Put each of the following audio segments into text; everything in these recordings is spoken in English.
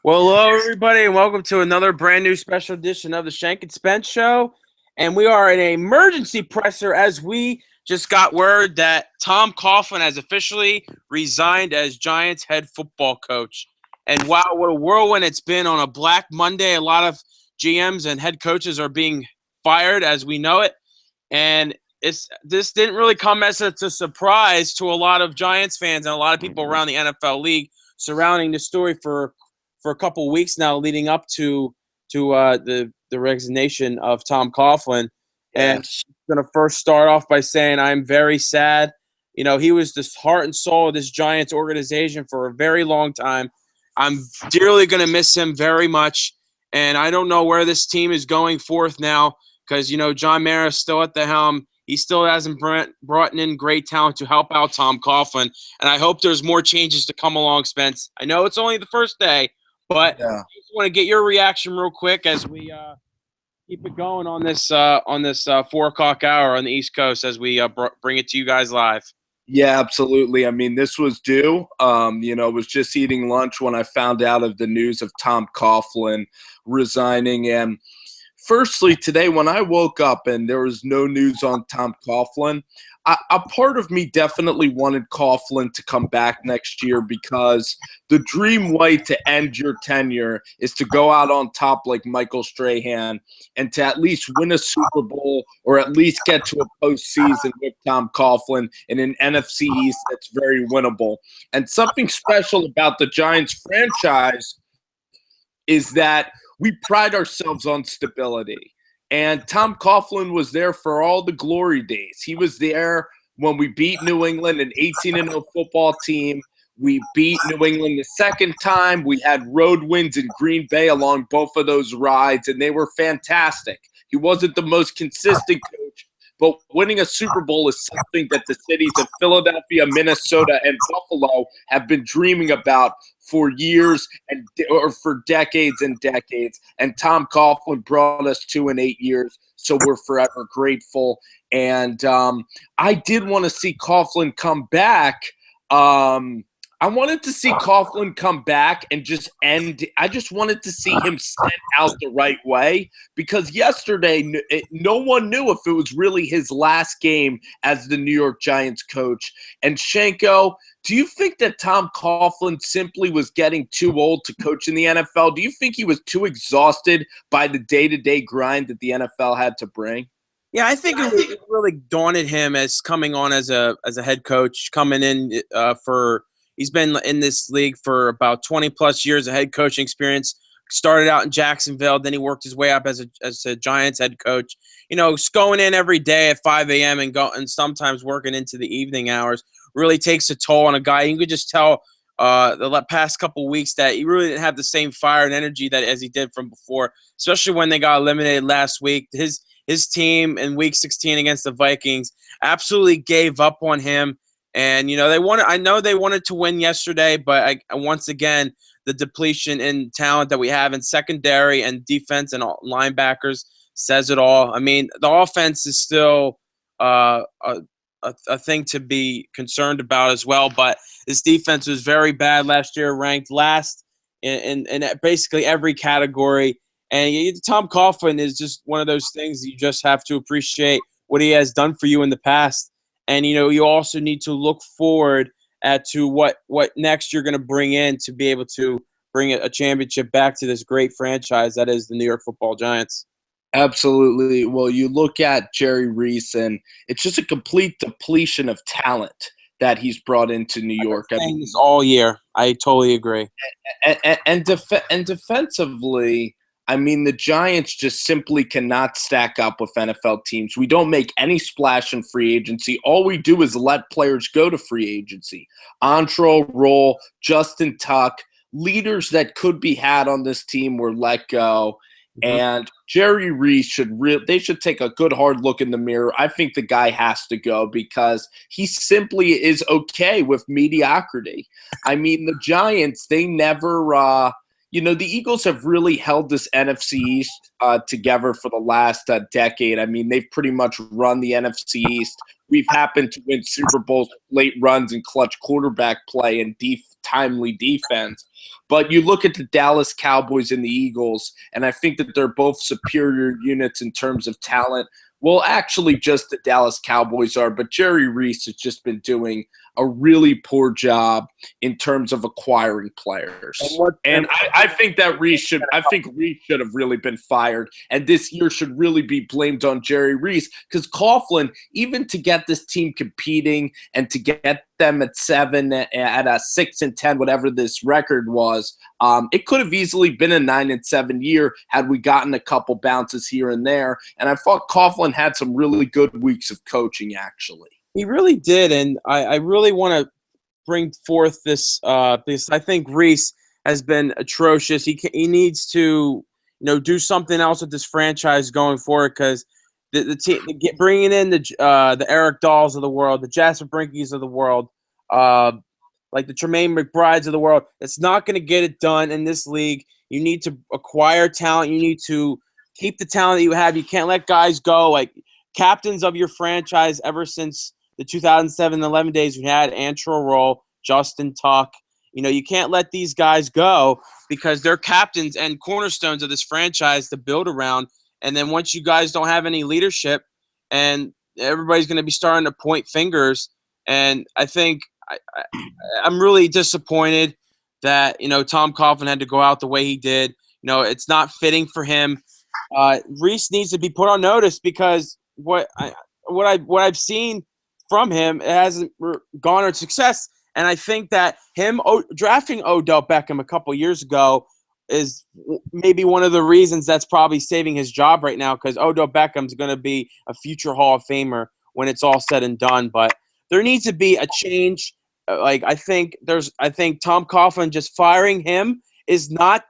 Well, hello everybody, and welcome to another brand new special edition of the Shenk and Spence show. And we are in an emergency presser as we just got word that Tom Coughlin has officially resigned as Giants head football coach. And wow, what a whirlwind it's been on a Black Monday. A lot of GMs and head coaches are being fired as we know it. And this didn't really come as a surprise to a lot of Giants fans and a lot of people around the NFL league surrounding the story for a couple of weeks now, leading up to the resignation of Tom Coughlin. And I'm going to first start off by saying I'm very sad. You know, he was the heart and soul of this Giants organization for a very long time. I'm dearly going to miss him very much, and I don't know where this team is going forth now because, you know, John Mara is still at the helm. He still hasn't brought in great talent to help out Tom Coughlin, and I hope there's more changes to come along, Spence. I know it's only the first day, but I just want to get your reaction real quick as we keep it going on this 4 o'clock hour on the East Coast as we bring it to you guys live. Yeah, absolutely. I mean, this was due. Was just eating lunch when I found out of the news of Tom Coughlin resigning. And firstly, today when I woke up and there was no news on Tom Coughlin, a part of me definitely wanted Coughlin to come back next year because the dream way to end your tenure is to go out on top like Michael Strahan and to at least win a Super Bowl or at least get to a postseason with Tom Coughlin in an NFC East that's very winnable. And something special about the Giants franchise is that we pride ourselves on stability. And Tom Coughlin was there for all the glory days. He was there when we beat New England, an 18-0 football team. We beat New England the second time. We had road wins in Green Bay along both of those rides, and they were fantastic. He wasn't the most consistent coach, but winning a Super Bowl is something that the cities of Philadelphia, Minnesota, and Buffalo have been dreaming about for years or for decades and decades. And Tom Coughlin brought us 2 in 8 years, so we're forever grateful. And I did want to see Coughlin come back. I wanted to see Coughlin come back and just end. I just wanted to see him sent out the right way because yesterday no one knew if it was really his last game as the New York Giants coach. And Shenko, do you think that Tom Coughlin simply was getting too old to coach in the NFL? Do you think he was too exhausted by the day-to-day grind that the NFL had to bring? Yeah, I think it really daunted him as coming on as a head coach, coming in for – he's been in this league for about 20-plus years of head coaching experience. Started out in Jacksonville, then he worked his way up as a Giants head coach. You know, going in every day at 5 a.m. and sometimes working into the evening hours really takes a toll on a guy. You could just tell the past couple of weeks that he really didn't have the same fire and energy as he did from before, especially when they got eliminated last week. His team in Week 16 against the Vikings absolutely gave up on him. And, you know, I know they wanted to win yesterday, but once again, the depletion in talent that we have in secondary and defense and linebackers says it all. I mean, the offense is still a thing to be concerned about as well, but this defense was very bad last year, ranked last in basically every category. And Tom Coughlin is just one of those things you just have to appreciate what he has done for you in the past. And, you know, you also need to look forward to what next you're going to bring in to be able to bring a championship back to this great franchise that is the New York Football Giants. Absolutely. Well, you look at Jerry Reese, and it's just a complete depletion of talent that he's brought into New York. I've been saying this all year. I totally agree. And defensively, I mean, the Giants just simply cannot stack up with NFL teams. We don't make any splash in free agency. All we do is let players go to free agency. Antrell Roll, Justin Tuck, leaders that could be had on this team were let go. Mm-hmm. And Jerry Reese should take a good hard look in the mirror. I think the guy has to go because he simply is okay with mediocrity. I mean, the Giants, they never the Eagles have really held this NFC East together for the last decade. I mean, they've pretty much run the NFC East. We've happened to win Super Bowls, late runs, and clutch quarterback play and timely defense. But you look at the Dallas Cowboys and the Eagles, and I think that they're both superior units in terms of talent. Well, actually, just the Dallas Cowboys are, but Jerry Reese has just been doing a really poor job in terms of acquiring players. And I think that Reese should have really been fired, and this year should really be blamed on Jerry Reese, because Coughlin, even to get this team competing and to get them at 7 at a 6-10, whatever this record was, it could have easily been a 9-7 year had we gotten a couple bounces here and there. And I thought Coughlin had some really good weeks of coaching, actually. He really did, and I really want to bring forth this. I think Reese has been atrocious. He needs to do something else with this franchise going forward, because the team bringing in the Eric Dahls of the world, the Jasper Brinkies of the world, like the Tremaine McBrides of the world, it's not going to get it done in this league. You need to acquire talent. You need to keep the talent that you have. You can't let guys go. Like captains of your franchise ever since the 2007-11 days, we had Antrell Roll, Justin Tuck. You can't let these guys go, because they're captains and cornerstones of this franchise to build around. And then once you guys don't have any leadership, and everybody's going to be starting to point fingers. And I think I'm really disappointed that Tom Coughlin had to go out the way he did. It's not fitting for him. Reese needs to be put on notice, because what I've seen from him, it hasn't garnered success. And I think that him drafting Odell Beckham a couple years ago is maybe one of the reasons that's probably saving his job right now, because Odell Beckham's going to be a future Hall of Famer when it's all said and done. But there needs to be a change. I think Tom Coughlin just firing him is not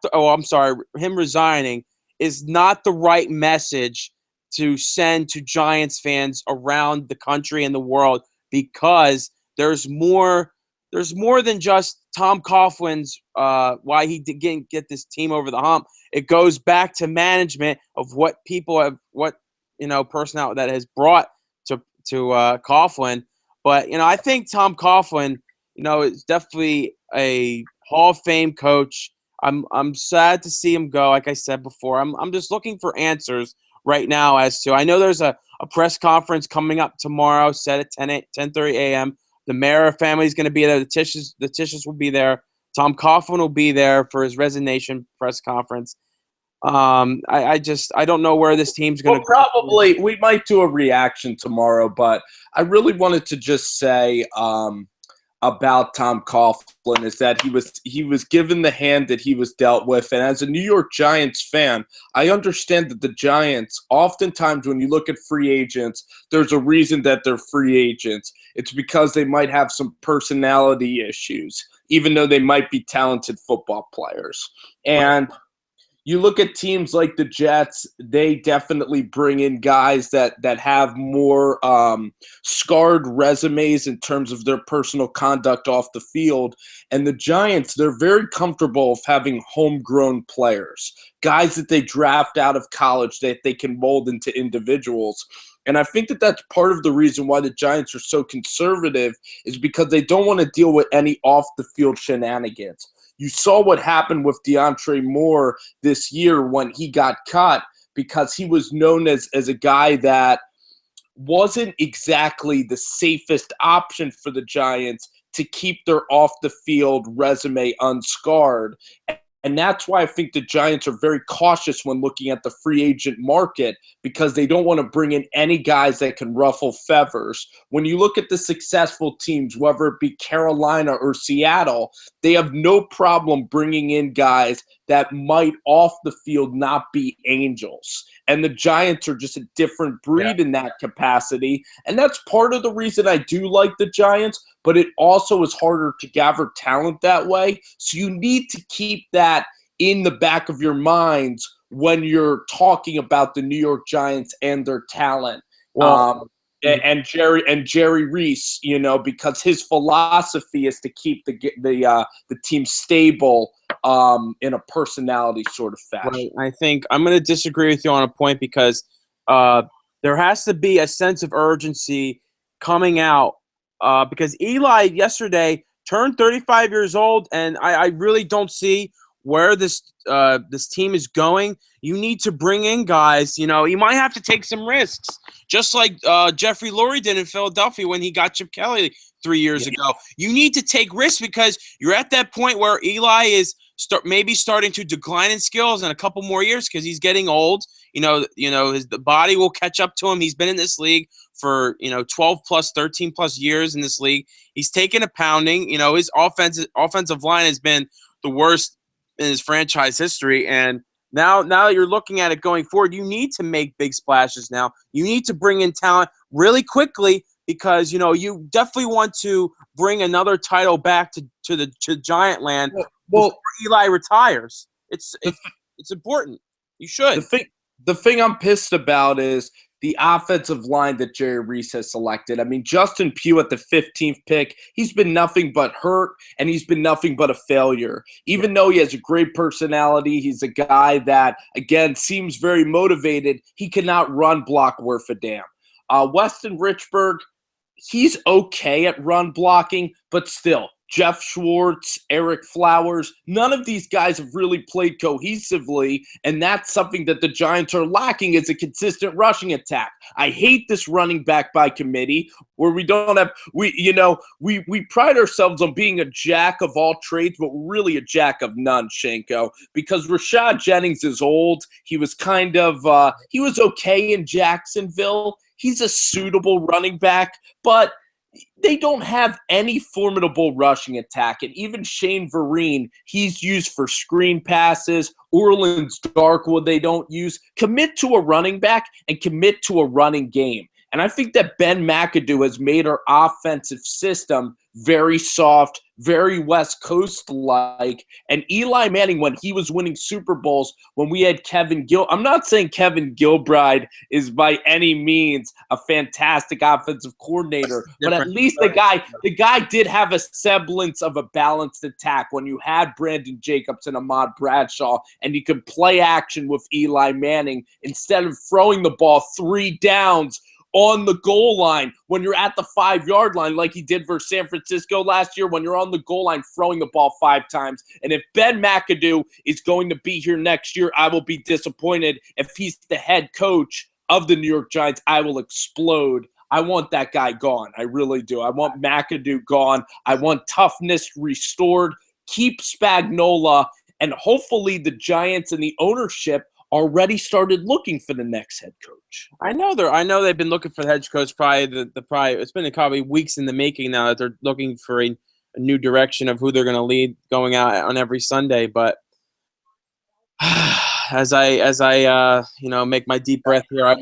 him resigning is not the right message to send to Giants fans around the country and the world, because there's more than just Tom Coughlin's why he didn't get this team over the hump. It goes back to management of what people have, personnel that has brought to Coughlin. But I think Tom Coughlin, is definitely a Hall of Fame coach. I'm sad to see him go. Like I said before, I'm just looking for answers right now as to, I know there's a press conference coming up tomorrow, set at 10:30 a.m. The Mara family is going to be there. The Tisches will be there. Tom Coughlin will be there for his resignation press conference. I don't know where this team's going to go. Probably we might do a reaction tomorrow, but I really wanted to just say about Tom Coughlin is that he was given the hand that he was dealt with. And as a New York Giants fan, I understand that the Giants, oftentimes when you look at free agents, there's a reason that they're free agents. It's because they might have some personality issues, even though they might be talented football players. And you look at teams like the Jets, they definitely bring in guys that have more scarred resumes in terms of their personal conduct off the field. And the Giants, they're very comfortable with having homegrown players, guys that they draft out of college that they can mold into individuals. And I think that that's part of the reason why the Giants are so conservative, is because they don't want to deal with any off-the-field shenanigans. You saw what happened with DeAndre Moore this year when he got cut, because he was known as a guy that wasn't exactly the safest option for the Giants to keep their off-the-field resume unscarred. And that's why I think the Giants are very cautious when looking at the free agent market, because they don't want to bring in any guys that can ruffle feathers. When you look at the successful teams, whether it be Carolina or Seattle, they have no problem bringing in guys that might off the field not be angels. And the Giants are just a different breed in that capacity. And that's part of the reason I do like the Giants, but it also is harder to gather talent that way. So you need to keep that in the back of your minds when you're talking about the New York Giants and their talent. And Jerry Reese, because his philosophy is to keep the team stable in a personality sort of fashion. Right. I think I'm going to disagree with you on a point because there has to be a sense of urgency coming out because Eli yesterday turned 35 years old, and I really don't see where this team is going. You need to bring in guys. You might have to take some risks, just like Jeffrey Lurie did in Philadelphia when he got Chip Kelly 3 years ago. You need to take risks because you're at that point where Eli is maybe starting to decline in skills in a couple more years because he's getting old. The body will catch up to him. He's been in this league for 12 plus, 13 plus years in this league. He's taken a pounding. His offensive line has been the worst in his franchise history, and now that you're looking at it going forward, you need to make big splashes now. You need to bring in talent really quickly because you definitely want to bring another title back to Giant Land before Eli retires. It's important. You should. The thing I'm pissed about is the offensive line that Jerry Reese has selected. I mean, Justin Pugh at the 15th pick, he's been nothing but hurt, and he's been nothing but a failure. Even though he has a great personality, he's a guy that, again, seems very motivated. He cannot run block worth a damn. Weston Richburg, he's okay at run blocking, but still, Jeff Schwartz, Eric Flowers, none of these guys have really played cohesively, and that's something that the Giants are lacking is a consistent rushing attack. I hate this running back by committee where we don't have we pride ourselves on being a jack of all trades, but we're really a jack of none, Shenko, because Rashad Jennings is old. He was he was okay in Jacksonville. He's a suitable running back, but they don't have any formidable rushing attack. And even Shane Vereen, he's used for screen passes. Orleans Darkwood, they don't use. Commit to a running back and commit to a running game. And I think that Ben McAdoo has made our offensive system very soft, very West Coast-like. And Eli Manning, when he was winning Super Bowls, when we had I'm not saying Kevin Gilbride is by any means a fantastic offensive coordinator, but at least the guy did have a semblance of a balanced attack when you had Brandon Jacobs and Ahmad Bradshaw, and you could play action with Eli Manning instead of throwing the ball 3 downs on the goal line when you're at the 5-yard line like he did for San Francisco last year when you're on the goal line throwing the ball 5 times. And if Ben McAdoo is going to be here next year, I will be disappointed. If he's the head coach of the New York Giants, I will explode. I want that guy gone. I really do. I want McAdoo gone. I want toughness restored. Keep Spagnuolo, and hopefully the Giants and the ownership already started looking for the next head coach. I know they've been looking for the head coach. It's been probably weeks in the making now that they're looking for a new direction of who they're going to lead going out on every Sunday. But as I make my deep breath here, I'm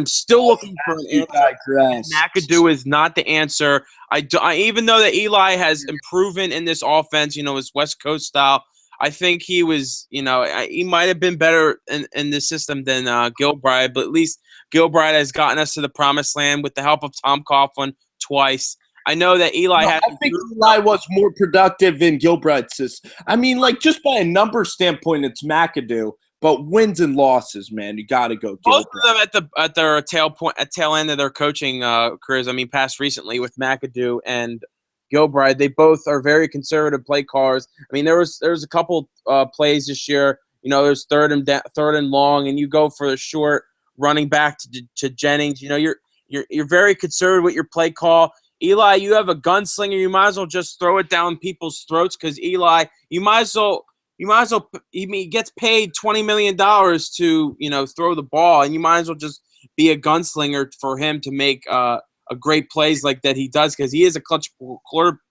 still looking for an answer. McAdoo is not the answer. Even though that Eli has improved in this offense, his West Coast style. I think he was, he might have been better in the system than Gilbride, but at least Gilbride has gotten us to the promised land with the help of Tom Coughlin twice. I know that I think Eli was more productive in Gilbride's system. I mean, just by a number standpoint, it's McAdoo, but wins and losses, man, you got to go Gilbride. Both of them at their tail end of their coaching careers. I mean, past recently with McAdoo and Gilbride, they both are very conservative play callers. I mean, there was a couple plays this year. There's third and long, and you go for the short running back to Jennings. You're very conservative with your play call. Eli, you have a gunslinger. You might as well just throw it down people's throats because Eli, he gets paid $20 million to throw the ball, and you might as well just be a gunslinger for him to make a great plays like that he does because he is a clutch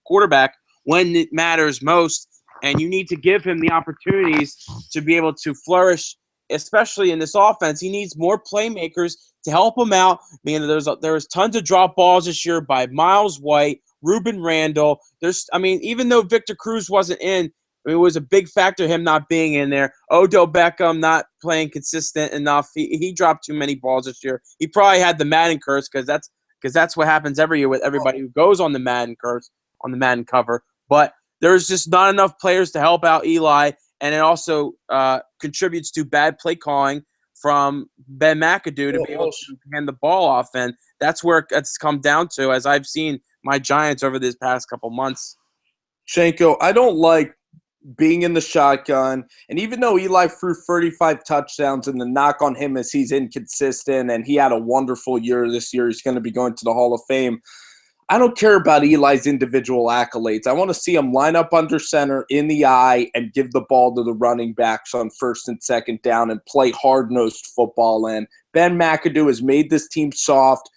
quarterback when it matters most, and you need to give him the opportunities to be able to flourish, especially in this offense. He needs more playmakers to help him out. I mean, there was tons of drop balls this year by Miles White, Ruben Randall. Even though Victor Cruz wasn't in, it was a big factor him not being in there. Odell Beckham not playing consistent enough. He dropped too many balls this year. He probably had the Madden curse because that's what happens every year with everybody who goes on the Madden curse, on the Madden cover. But there's just not enough players to help out Eli, and it also contributes to bad play calling from Ben McAdoo to be able to hand the ball off, and that's where it's come down to, as I've seen my Giants over this past couple months. Shenko, I don't like being in the shotgun, and even though Eli threw 35 touchdowns, and the knock on him is he's inconsistent, and he had a wonderful year this year, he's going to be going to the Hall of Fame. I don't care about Eli's individual accolades. I want to see him line up under center in the eye and give the ball to the running backs on first and second down and play hard-nosed football. And Ben McAdoo has made this team soft,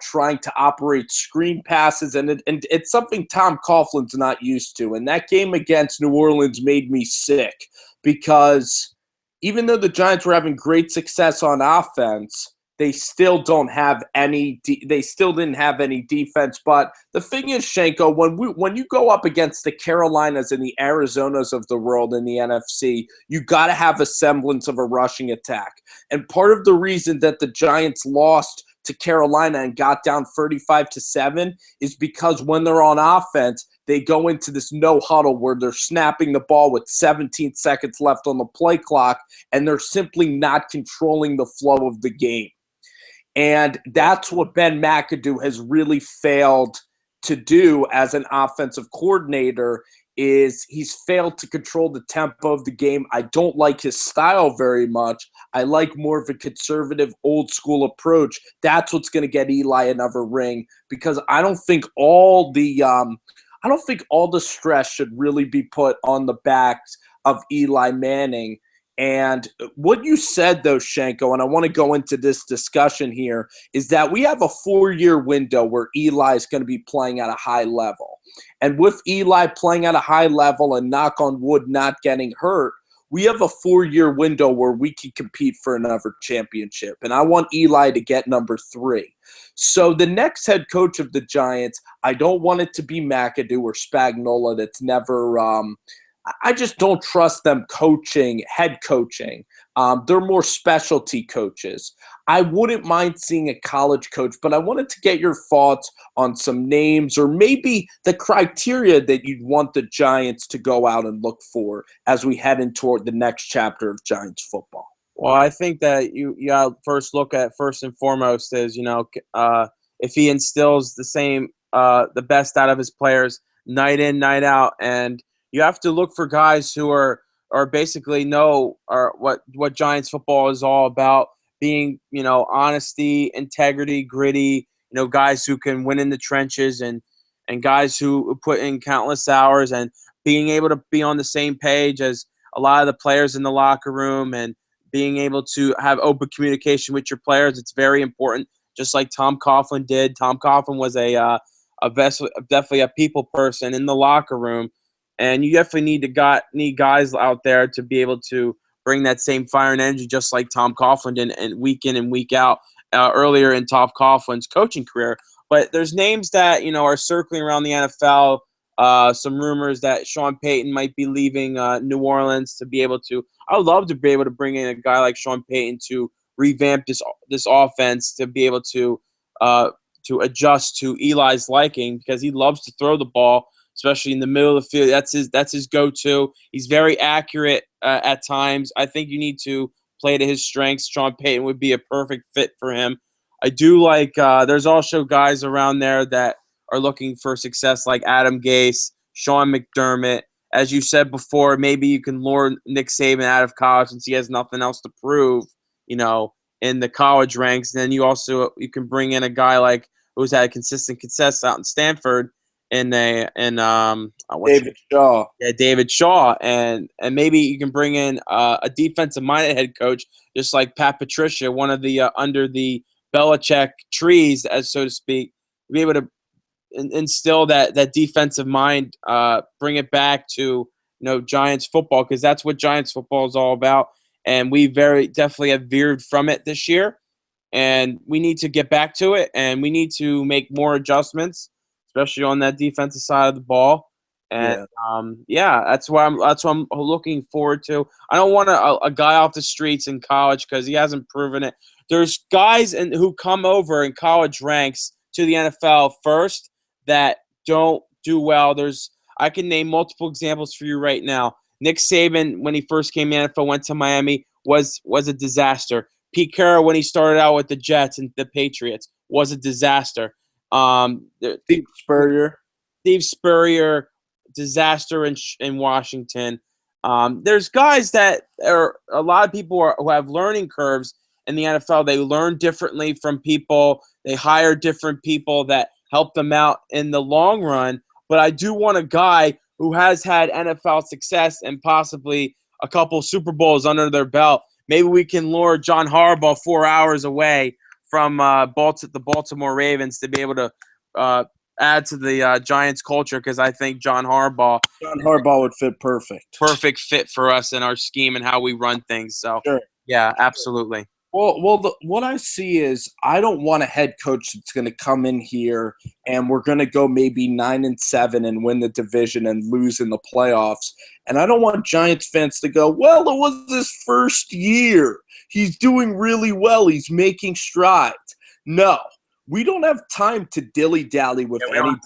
trying to operate screen passes, and it's something Tom Coughlin's not used to. And that game against New Orleans made me sick because even though the Giants were having great success on offense, they still don't have any. They still didn't have any defense. But the thing is, Shenko, when you go up against the Carolinas and the Arizonas of the world in the NFC, you got to have a semblance of a rushing attack. And part of the reason that the Giants lost to Carolina and got down 35-7 is because when they're on offense, they go into this no huddle where they're snapping the ball with 17 seconds left on the play clock, and they're simply not controlling the flow of the game. And that's what Ben McAdoo has really failed to do as an offensive coordinator, is he's failed to control the tempo of the game. I don't like his style very much. I like more of a conservative, old-school approach. That's what's going to get Eli another ring, because I don't think all the stress should really be put on the backs of Eli Manning. And what you said, though, Shenko, and I want to go into this discussion here, is that we have a 4-year window where Eli is going to be playing at a high level. And with Eli playing at a high level and, knock on wood, not getting hurt, we have a 4-year window where we can compete for another championship. And I want Eli to get number 3. So the next head coach of the Giants, I don't want it to be McAdoo or Spagnuolo. That's never I just don't trust them head coaching. They're more specialty coaches. I wouldn't mind seeing a college coach, but I wanted to get your thoughts on some names or maybe the criteria that you'd want the Giants to go out and look for as we head in toward the next chapter of Giants football. Well, I think that you first look at, first and foremost, is, if he instills the best out of his players night in, night out, and you have to look for guys who are basically know what Giants football is all about, being, honesty, integrity, gritty, guys who can win in the trenches, and guys who put in countless hours, and being able to be on the same page as a lot of the players in the locker room, and being able to have open communication with your players. It's very important, just like Tom Coughlin did. Tom Coughlin was definitely a people person in the locker room. And you definitely need guys out there to be able to bring that same fire and energy, just like Tom Coughlin did, and week in and week out earlier in Tom Coughlin's coaching career. But there's names that are circling around the NFL. Some rumors that Sean Payton might be leaving New Orleans to be able to. I would love to be able to bring in a guy like Sean Payton to revamp this offense, to be able to adjust to Eli's liking, because he loves to throw the ball, especially in the middle of the field. That's his go-to. He's very accurate at times. I think you need to play to his strengths. Sean Payton would be a perfect fit for him. I do like there's also guys around there that are looking for success, like Adam Gase, Sean McDermott. As you said before, maybe you can lure Nick Saban out of college since he has nothing else to prove, in the college ranks. And then you can bring in a guy like who's had consistent success out in Stanford, David Shaw. Yeah, David Shaw, and maybe you can bring in a defensive-minded head coach, just like Pat Patricia, one of the under the Belichick trees, as so to speak, be able to instill that defensive mind, bring it back to Giants football, because that's what Giants football is all about, and we very definitely have veered from it this year, and we need to get back to it, and we need to make more adjustments, especially on that defensive side of the ball. And that's what I'm looking forward to. I don't want a guy off the streets in college, because he hasn't proven it. There's guys who come over in college ranks to the NFL first that don't do well. I can name multiple examples for you right now. Nick Saban, when he first came in the NFL, went to Miami, was a disaster. Pete Carroll, when he started out with the Jets and the Patriots, was a disaster. Steve Spurrier. Steve Spurrier, disaster in Washington. There's guys that are a lot of people who have learning curves in the NFL. They learn differently from people. They hire different people that help them out in the long run. But I do want a guy who has had NFL success and possibly a couple Super Bowls under their belt. Maybe we can lure John Harbaugh 4 hours away from the Baltimore Ravens to be able to add to the Giants culture, because I think John Harbaugh would fit perfect. Perfect fit for us in our scheme and how we run things. So, sure. Yeah, absolutely. Well, what I see is I don't want a head coach that's going to come in here and we're going to go maybe 9-7 and win the division and lose in the playoffs. And I don't want Giants fans to go, well, it was his first year. He's doing really well. He's making strides. No, we don't have time to dilly-dally with anybody.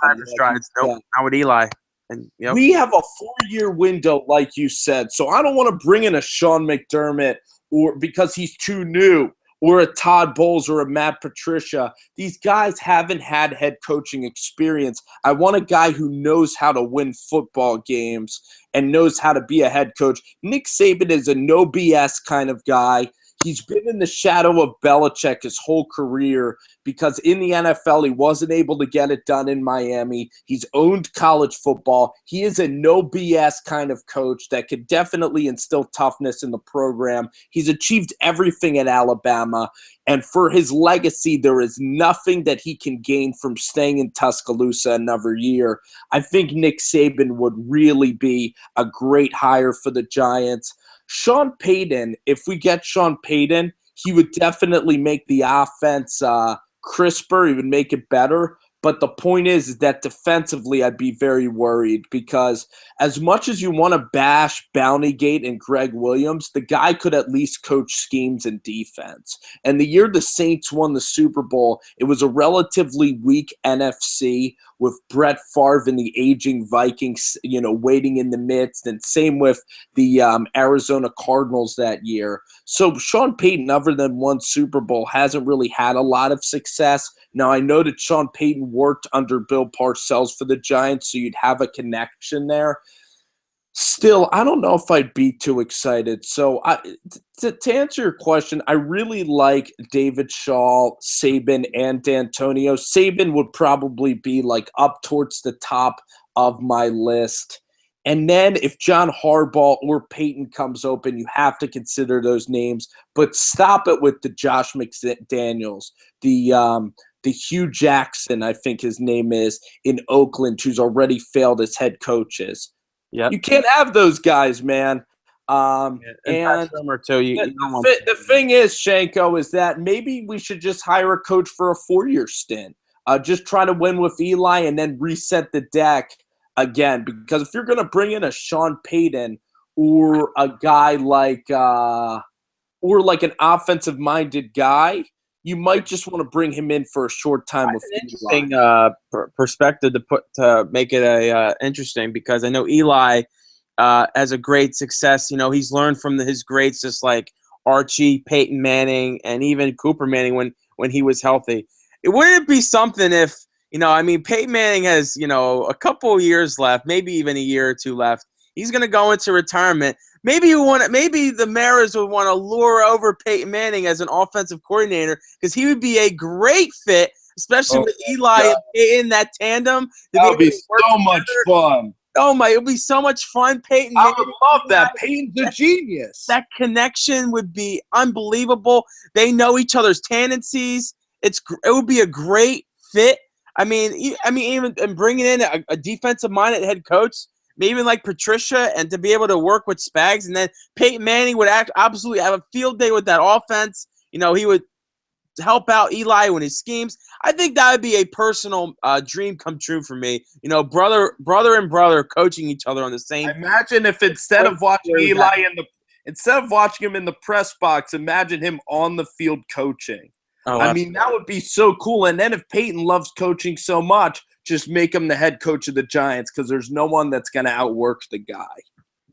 Nope, not with Eli. And, yep. We have a 4-year window, like you said. So I don't want to bring in a Sean McDermott or because he's too new, or a Todd Bowles or a Matt Patricia. These guys haven't had head coaching experience. I want a guy who knows how to win football games and knows how to be a head coach. Nick Saban is a no BS kind of guy. He's been in the shadow of Belichick his whole career because in the NFL, he wasn't able to get it done in Miami. He's owned college football. He is a no BS kind of coach that could definitely instill toughness in the program. He's achieved everything at Alabama. And for his legacy, there is nothing that he can gain from staying in Tuscaloosa another year. I think Nick Saban would really be a great hire for the Giants. Sean Payton, if we get Sean Payton, he would definitely make the offense crisper. He would make it better. But the point is that defensively, I'd be very worried because as much as you want to bash Bountygate and Greg Williams, the guy could at least coach schemes and defense. And the year the Saints won the Super Bowl, it was a relatively weak NFC with Brett Favre and the aging Vikings, waiting in the midst, and same with the Arizona Cardinals that year. So Sean Payton, other than one Super Bowl, hasn't really had a lot of success. Now, I know that Sean Payton worked under Bill Parcells for the Giants, so you'd have a connection there. Still, I don't know if I'd be too excited. So to answer your question, I really like David Shaw, Saban, and D'Antonio. Saban would probably be like up towards the top of my list. And then if John Harbaugh or Peyton comes open, you have to consider those names. But stop it with the Josh McDaniels, the Hugh Jackson, I think his name is, in Oakland, who's already failed as head coaches. Yep. You can't have those guys, man. And the thing is, Shenko, is that maybe we should just hire a coach for a 4-year stint. Just try to win with Eli and then reset the deck again. Because if you're going to bring in a Sean Payton or a guy like an offensive-minded guy, you might just want to bring him in for a short time with Eli. Interesting perspective to make it interesting, because I know Eli has a great success. He's learned from his greats, just like Archie, Peyton Manning, and even Cooper Manning when he was healthy. Wouldn't it be something if Peyton Manning has a couple of years left, maybe even a year or two left. He's going to go into retirement. Maybe the Maras would want to lure over Peyton Manning as an offensive coordinator, because he would be a great fit, especially with Eli and Peyton, that tandem. That would be so much fun. Oh my, it would be so much fun. Peyton, I would love that. Peyton's a genius. That connection would be unbelievable. They know each other's tendencies. It would be a great fit. Even bringing in a defensive-minded head coach, maybe even like Patricia, and to be able to work with Spags, and then Peyton Manning would absolutely have a field day with that offense. He would help out Eli with his schemes. I think that would be a personal dream come true for me. Brother and brother coaching each other on the same. Imagine if instead of watching Eli instead of watching him in the press box, imagine him on the field coaching. That would be so cool. And then if Peyton loves coaching so much, just make him the head coach of the Giants because there's no one that's going to outwork the guy.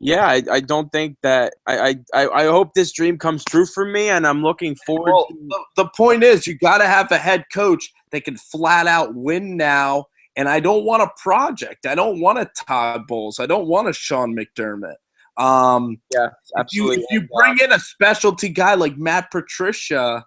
Yeah, I don't think that I hope this dream comes true for me, and I'm looking forward to the point is you got to have a head coach that can flat out win now, and I don't want a project. I don't want a Todd Bowles. I don't want a Sean McDermott. Yeah, absolutely. If you bring in a specialty guy like Matt Patricia,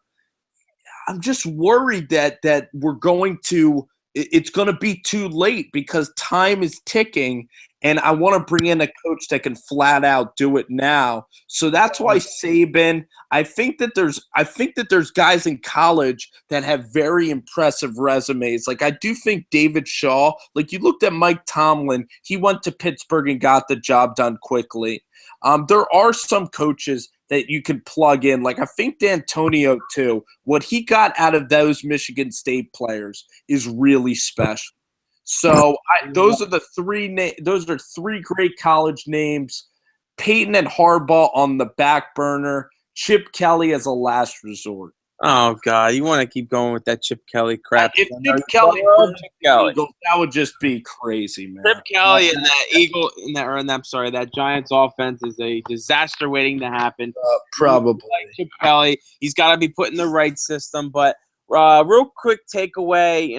I'm just worried that we're going to – it's going to be too late because time is ticking, and I want to bring in a coach that can flat out do it now. So that's why Saban – I think that there's guys in college that have very impressive resumes. Like I do think David Shaw – like you looked at Mike Tomlin. He went to Pittsburgh and got the job done quickly. There are some coaches that you can plug in. Like I think D'Antonio too. What he got out of those Michigan State players is really special. So those are three great college names. Peyton and Harbaugh on the back burner. Chip Kelly as a last resort. Oh God, you want to keep going with that Chip Kelly crap? If Chip Kelly burned the Eagles, that would just be crazy, man. Chip Kelly and that Giants offense is a disaster waiting to happen. Probably. Like Chip Kelly, he's got to be put in the right system. But real quick takeaway,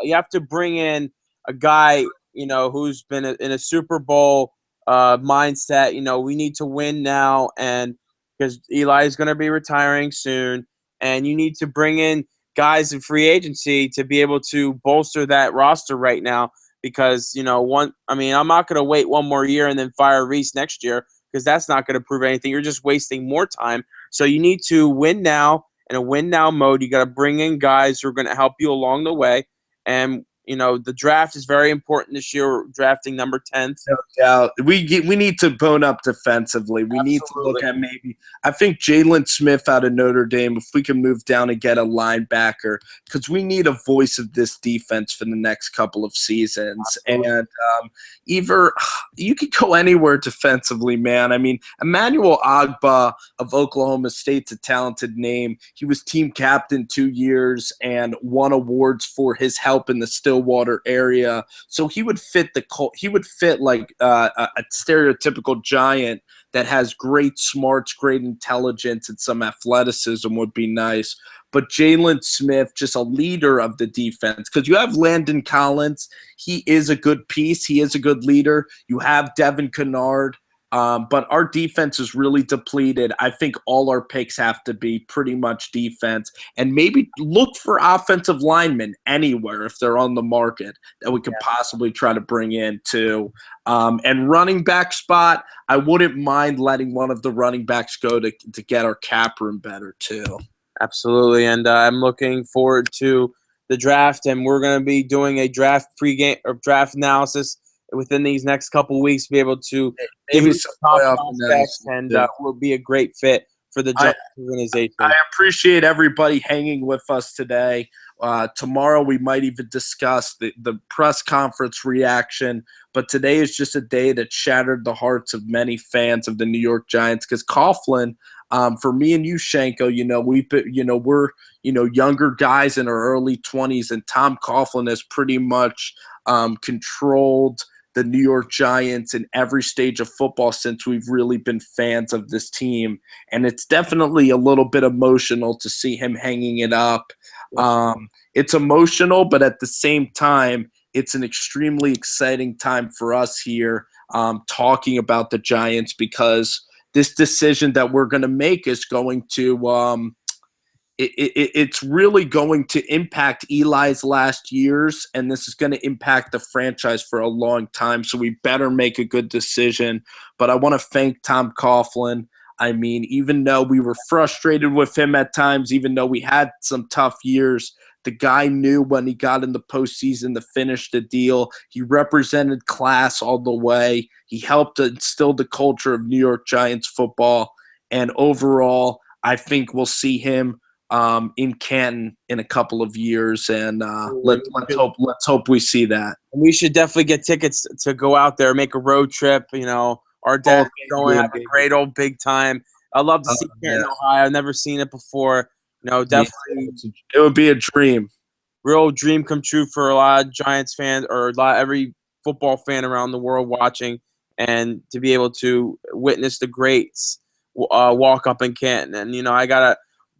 you have to bring in a guy, who's been in a Super Bowl mindset. We need to win now, and because Eli is going to be retiring soon. And you need to bring in guys in free agency to be able to bolster that roster right now because, I'm not going to wait one more year and then fire Reese next year because that's not going to prove anything. You're just wasting more time. So you need to win now in a win now mode. You got to bring in guys who are going to help you along the way. And, the draft is very important this year. We're drafting number 10th. No doubt. We need to bone up defensively. We need to look at I think Jalen Smith out of Notre Dame, if we can move down and get a linebacker, because we need a voice of this defense for the next couple of seasons. Absolutely. And either you could go anywhere defensively, man. I mean, Emmanuel Ogbah of Oklahoma State's a talented name. He was team captain 2 years and won awards for his help in the Stillwater area. So he would fit like a stereotypical Giant that has great smarts, great intelligence, and some athleticism would be nice. But Jalen Smith, just a leader of the defense, because you have Landon Collins. He is a good piece. He is a good leader. You have Devin Kennard. But our defense is really depleted. I think all our picks have to be pretty much defense, and maybe look for offensive linemen anywhere if they're on the market that we could possibly try to bring in too. And running back spot, I wouldn't mind letting one of the running backs go to get our cap room better too. Absolutely, and I'm looking forward to the draft, and we're going to be doing a draft pregame or draft analysis within these next couple weeks, be able to give you some top prospects, and will be a great fit for the Giants organization. I appreciate everybody hanging with us today. Tomorrow we might even discuss the press conference reaction, but today is just a day that shattered the hearts of many fans of the New York Giants because Coughlin, for me and you, Shenko, we're younger guys in our early 20s, and Tom Coughlin has pretty much controlled the New York Giants in every stage of football since we've really been fans of this team. And it's definitely a little bit emotional to see him hanging it up. It's emotional, but at the same time, it's an extremely exciting time for us here talking about the Giants because this decision that we're going to make is going to it's really going to impact Eli's last years, and this is going to impact the franchise for a long time, so we better make a good decision. But I want to thank Tom Coughlin. I mean, even though we were frustrated with him at times, even though we had some tough years, the guy knew when he got in the postseason to finish the deal. He represented class all the way. He helped instill the culture of New York Giants football, and overall, I think we'll see him in Canton in a couple of years, and let's hope we see that. We should definitely get tickets to go out there, make a road trip. Our dad's going to have a great old big time. I'd love to see Canton, Ohio. I've never seen it before. Definitely, it would be a dream. real dream come true for a lot of Giants fans or every football fan around the world watching, and to be able to witness the greats walk up in Canton. And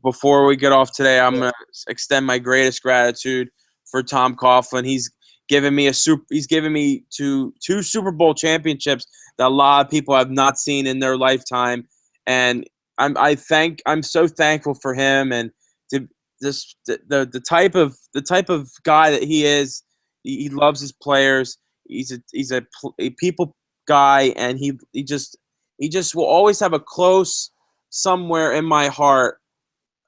before we get off today, I'm gonna extend my greatest gratitude for Tom Coughlin. He's given me two Super Bowl championships that a lot of people have not seen in their lifetime, and I'm so thankful for him, and to the type of guy that he is. He loves his players. He's a people guy, and he just will always have a close somewhere in my heart,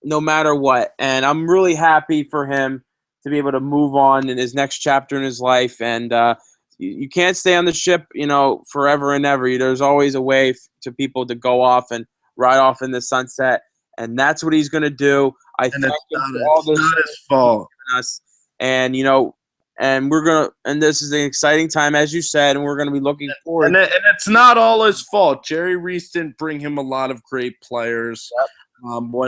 no matter what. And I'm really happy for him to be able to move on in his next chapter in his life. And you can't stay on the ship, forever and ever. There's always a way to people to go off and ride off in the sunset, and that's what he's going to do. I thank him for all this. It's not his fault. And and this is an exciting time, as you said, and we're going to be looking forward. And it's not all his fault. Jerry Reese didn't bring him a lot of great players. Yep.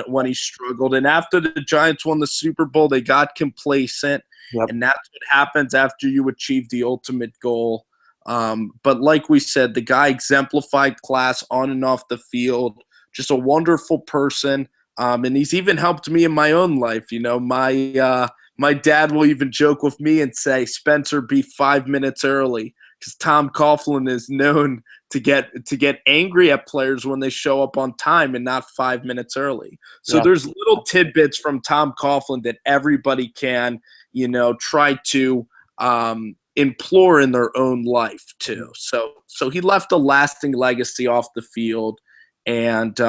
When he struggled. And after the Giants won the Super Bowl, they got complacent. Yep. And that's what happens after you achieve the ultimate goal. But like we said, the guy exemplified class on and off the field, just a wonderful person. And he's even helped me in my own life. My dad will even joke with me and say, Spencer, be 5 minutes early, because Tom Coughlin is known to get angry at players when they show up on time and not 5 minutes early. So there's little tidbits from Tom Coughlin that everybody can, try to implore in their own life too. So he left a lasting legacy off the field, and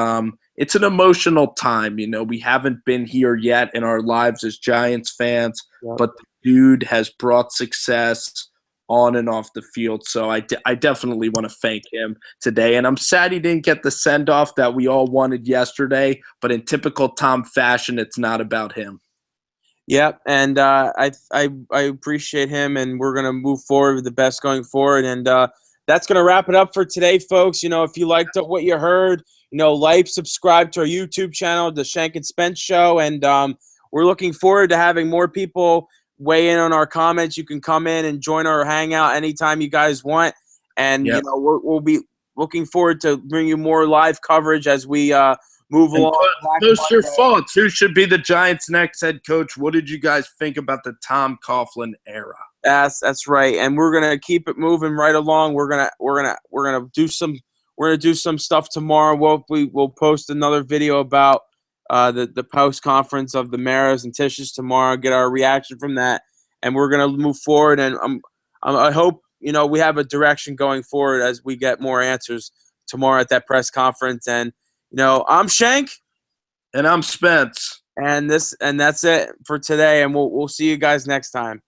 it's an emotional time. We haven't been here yet in our lives as Giants fans, but the dude has brought success on and off the field. So I definitely want to thank him today. And I'm sad he didn't get the send-off that we all wanted yesterday, but in typical Tom fashion, it's not about him. Yep, and I appreciate him, and we're going to move forward with the best going forward. And that's going to wrap it up for today, folks. If you liked what you heard, like, subscribe to our YouTube channel, the Shenk and Spence Show, and we're looking forward to having more people weigh in on our comments. You can come in and join our hangout anytime you guys want, and we'll be looking forward to bring you more live coverage as we move along. Post your thoughts. Who should be the Giants' next head coach? What did you guys think about the Tom Coughlin era? That's right, and we're gonna keep it moving right along. We're gonna do some stuff tomorrow. We'll post another video about the post conference of the Maras and Tishes tomorrow. Get our reaction from that, and we're gonna move forward. And I hope we have a direction going forward as we get more answers tomorrow at that press conference. And I'm Shenk, and I'm Spence, and that's it for today. And we'll see you guys next time.